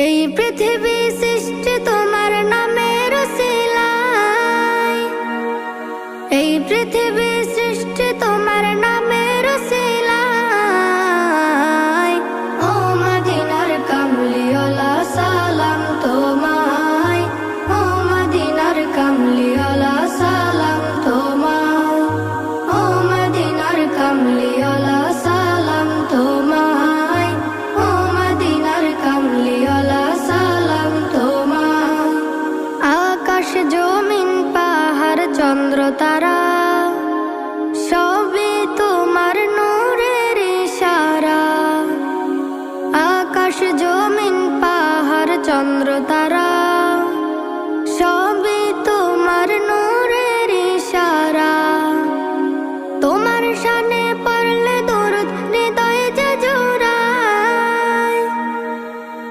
এই পৃথিবী সৃষ্টি তোমার নামের উসিলায়, এই পৃথিবী সৃষ্টি তোমার নামের উসিলায়। ও মদিনার কামলিওয়ালা সালাম তোমায়, ও মদিনার কামলিওয়ালা সালাম তোমায়, ও মদিনার কামলিওয়ালা সালাম তোমায়, ও মদিনার কামলিওয়ালা সালাম তোমায়। আকাশ জমিন পাহাড় চন্দ্র তারা সবই তোমার নূরের ইশারা। আকাশ জমিন পাহাড় চন্দ্র তারা সব